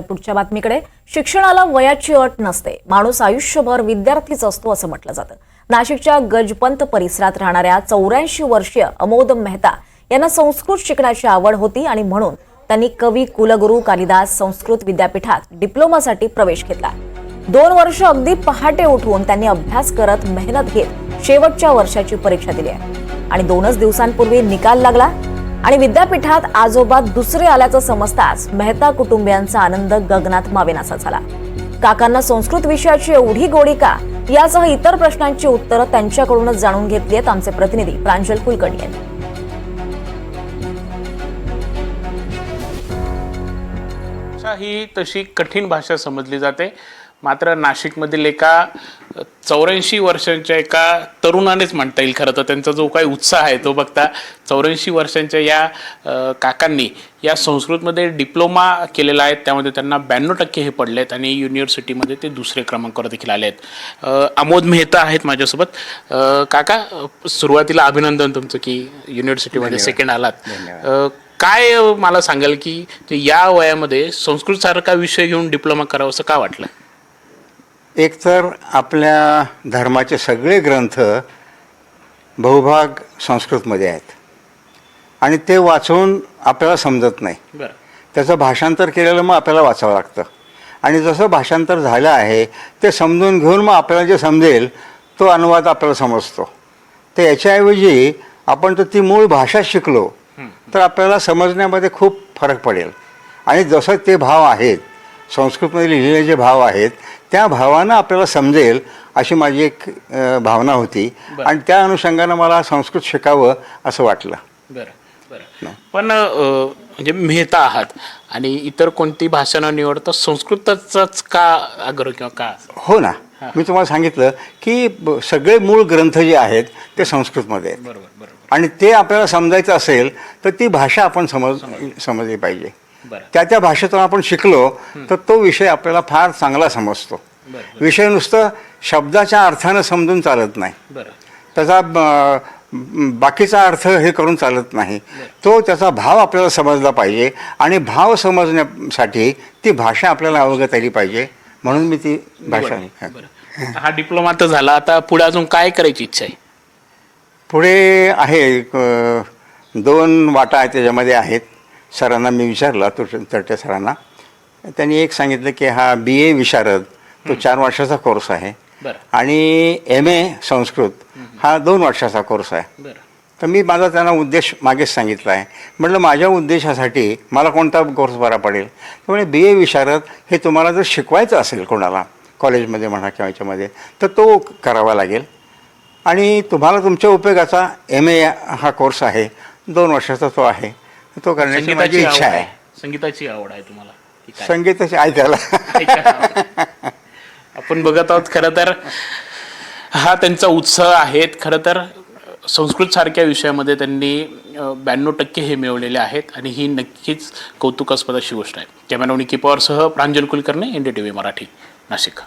पुढच्या बातमीकडे. शिक्षणाला वयाची अट नसते. माणूस आयुष्यभर विद्यार्थीच असतो असं म्हटलं जातं. नाशिकच्या गजपंत परिसरात राहणाऱ्या 84 वर्षीय अमोद मेहता यांना संस्कृत शिकण्याची आवड होती आणि म्हणून त्यांनी कवी कुलगुरू कालिदास संस्कृत विद्यापीठात डिप्लोमासाठी प्रवेश घेतला. 2 वर्ष अगदी पहाटे उठून त्यांनी अभ्यास करत मेहनत घेत शेवटच्या वर्षाची परीक्षा दिली आहे आणि 2च दिवसांपूर्वी निकाल लागला आणि विद्यापीठात आजोबा दुसरे आल्याचं समजताच मेहता कुटुंबियांचा आनंद गगनात मावेनासा झाला. काकांना संस्कृत विषयाची एवढी गोडी का, यासह इतर प्रश्नांची उत्तरं त्यांच्याकडूनच जाणून घेतली आहेत आमचे प्रतिनिधी प्रांजल कुलकर्णी यांनी. ही तशी कठीण भाषा समजली जाते, मात्र नाशिकमधील एका 84 वर्षांच्या एका तरुणानेच म्हणता येईल. खरं तर त्यांचा जो काही उत्साह आहे तो बघता 84 वर्षांच्या या काकांनी या संस्कृतमध्ये डिप्लोमा केलेला आहे. त्यामध्ये त्यांना 92% हे पडले आहेत आणि युनिव्हर्सिटीमध्ये ते दुसरे क्रमांकावर देखील आले आहेत. अमोद मेहता आहेत माझ्यासोबत. काका, सुरुवातीला अभिनंदन तुमचं की युनिव्हर्सिटीमध्ये सेकंड आलात. काय मला सांगाल की या वयामध्ये संस्कृत सारखा विषय घेऊन डिप्लोमा करावं असं का वाटलं? एक तर आपल्या धर्माचे सगळे ग्रंथ बहुभाग संस्कृतमध्ये आहेत आणि ते वाचून आपल्याला समजत नाही. बरं. त्याचं भाषांतर केलेलं मग आपल्याला वाचावं लागतं आणि जसं भाषांतर झालं आहे ते समजून घेऊन मग आपल्याला जे समजेल तो अनुवाद आपल्याला समजतो. तर याच्याऐवजी आपण तर ती मूळ भाषा शिकलो तर आपल्याला समजण्यामध्ये खूप फरक पडेल आणि जसं ते भाव आहेत संस्कृतमध्ये लिहिलेले जे भाव आहेत त्या भावानं आपल्याला समजेल अशी माझी एक भावना होती आणि त्या अनुषंगानं मला संस्कृत शिकावं असं वाटलं. बरं बरं. पण म्हणजे मेहता आहात आणि इतर कोणती भाषा न निवडता संस्कृतच का आग्रह किंवा का? हो ना, मी तुम्हाला सांगितलं की सगळे मूळ ग्रंथ जे आहेत ते संस्कृतमध्ये आहेत. बरोबर बरोबर. आणि ते आपल्याला समजायचं असेल तर ती भाषा आपण समजली पाहिजे. त्या भाषेतून आपण शिकलो तर तो विषय आपल्याला फार चांगला समजतो. विषय नुसतं शब्दाच्या अर्थानं समजून चालत नाही, त्याचा बाकीचा अर्थ हे करून चालत नाही. तो त्याचा भाव आपल्याला समजला पाहिजे आणि भाव समजण्यासाठी ती भाषा आपल्याला अवगत आली पाहिजे म्हणून मी ती भाषा. हा डिप्लोमा तर झाला, आता पुढे अजून काय करायची इच्छा आहे? पुढे आहे 2 वाटा आहेत त्याच्यामध्ये आहेत. सरांना मी विचारला, तर्टे सरांना, त्यांनी एक सांगितलं की हा BA विशारद तो 4 वर्षाचा कोर्स आहे आणि MA संस्कृत हा 2 वर्षाचा कोर्स आहे. तर मी माझा त्यांना उद्देश मागेच सांगितला आहे. म्हटलं माझ्या उद्देशासाठी मला कोणता कोर्स बरा पडेल? त्यामुळे BA विशारद हे तुम्हाला जर शिकवायचं असेल कोणाला कॉलेजमध्ये म्हणा किंवा याच्यामध्ये तर तो करावा लागेल आणि तुम्हाला तुमच्या उपयोगाचा MA हा कोर्स आहे 2 वर्षाचा तो आहे, तो करण्याची माझी इच्छा आहे. संगीताची आवड आहे तुम्हाला? संगीताची ऐकायला आपण बघत आहोत. खरं तर हा त्यांचा उत्साह आहे. खरं तर संस्कृत सारख्या विषयामध्ये त्यांनी 92% हे मिळवलेले आहेत आणि ही नक्कीच कौतुकास्पद अशी गोष्ट आहे. कॅमेरा किपॉरसह प्रांजल कुलकर्णी, NDTV मराठी, नाशिक.